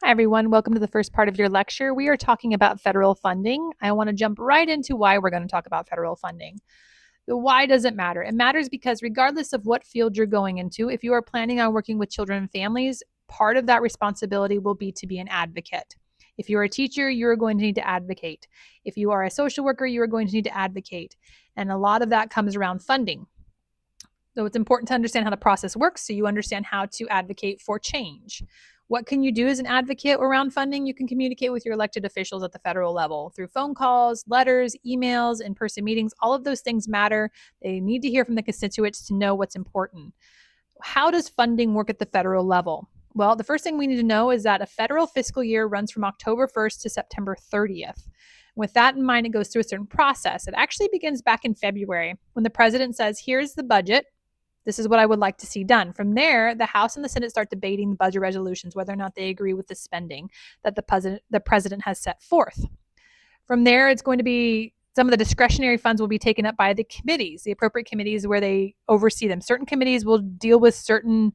Hi, everyone. Welcome to the first part of your lecture. We are talking about federal funding. I want to jump right into why we're going to talk about federal funding. The why does it matter? It matters because regardless of what field you're going into, if you are planning on working with children and families, part of that responsibility will be to be an advocate. If you're a teacher, you're going to need to advocate. If you are a social worker, you are going to need to advocate. And a lot of that comes around funding. So it's important to understand how the process works so you understand how to advocate for change. What can you do as an advocate around funding? You can communicate with your elected officials at the federal level through phone calls, letters, emails, in-person meetings. All of those things matter. They need to hear from the constituents to know what's important. How does funding work at the federal level? Well, the first thing we need to know is that a federal fiscal year runs from October 1st to September 30th. With that in mind, it goes through a certain process. It actually begins back in February when the president says, here's the budget. This is what I would like to see done. From there, the House and the Senate start debating the budget resolutions, whether or not they agree with the spending that the president has set forth. From there, it's going to be some of the discretionary funds will be taken up by the committees, the appropriate committees where they oversee them. Certain committees will deal with certain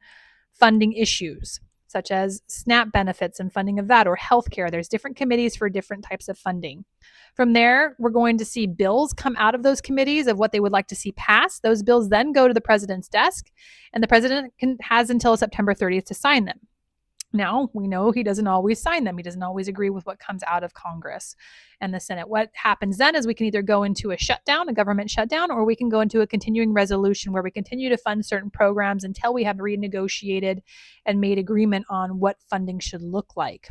funding issues, such as SNAP benefits and funding of that, or healthcare. There's different committees for different types of funding. From there, we're going to see bills come out of those committees of what they would like to see passed. Those bills then go to the president's desk, and the president has until September 30th to sign them. Now, we know he doesn't always sign them. He doesn't always agree with what comes out of Congress and the Senate. What happens then is we can either go into a shutdown, a government shutdown, or we can go into a continuing resolution where we continue to fund certain programs until we have renegotiated and made agreement on what funding should look like.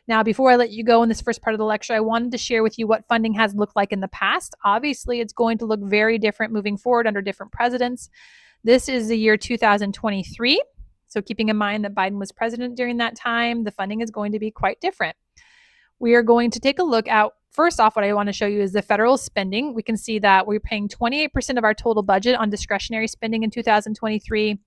Now, before I let you go in this first part of the lecture, I wanted to share with you what funding has looked like in the past. Obviously, it's going to look very different moving forward under different presidents. This is the year 2023. So keeping in mind that Biden was president during that time, the funding is going to be quite different. We are going to take a look at, first off, what I want to show you is the federal spending. We can see that we're paying 28% of our total budget on discretionary spending in 2023.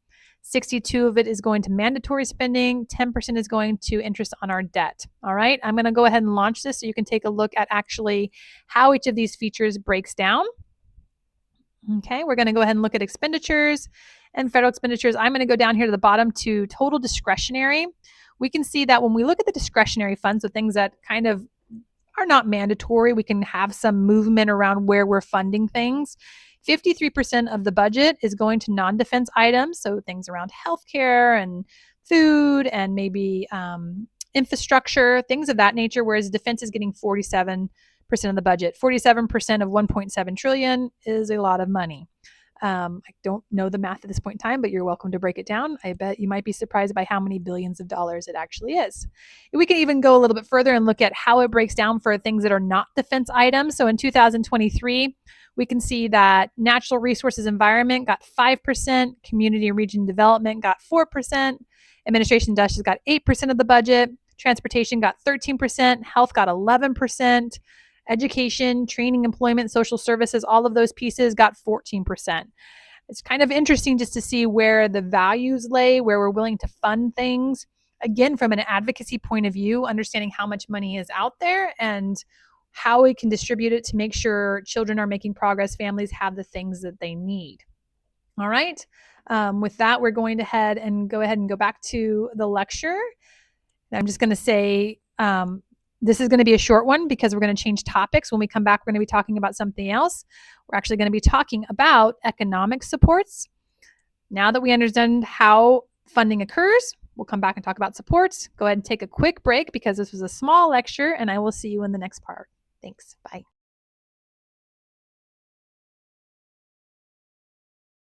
62 of it is going to mandatory spending. 10% is going to interest on our debt. All right, I'm going to go ahead and launch this so you can take a look at actually how each of these features breaks down. Okay, we're going to go ahead and look at expenditures and federal expenditures. I'm going to go down here to the bottom to total discretionary. We can see that when we look at the discretionary funds, so things that kind of are not mandatory, we can have some movement around where we're funding things. 53% of the budget is going to non-defense items, so things around healthcare and food and maybe infrastructure, things of that nature, whereas defense is getting 47% of the budget. 47% of 1.7 trillion is a lot of money. I don't know the math at this point in time, but you're welcome to break it down. I bet you might be surprised by how many billions of dollars it actually is. We can even go a little bit further and look at how it breaks down for things that are not defense items. So in 2023, we can see that natural resources environment got 5%, community and region development got 4%, administration and justice got 8% of the budget, transportation got 13%, health got 11%, education, training, employment, social services, all of those pieces got 14%. It's kind of interesting just to see where the values lay, where we're willing to fund things. Again, from an advocacy point of view, understanding how much money is out there and how we can distribute it to make sure children are making progress, families have the things that they need. All right. With that, we're going to go ahead and go back to the lecture. I'm just going to say, this is going to be a short one because we're going to change topics. When we come back, we're going to be talking about something else. We're actually going to be talking about economic supports. Now that we understand how funding occurs, we'll come back and talk about supports. Go ahead and take a quick break because this was a small lecture, and I will see you in the next part. Thanks. Bye.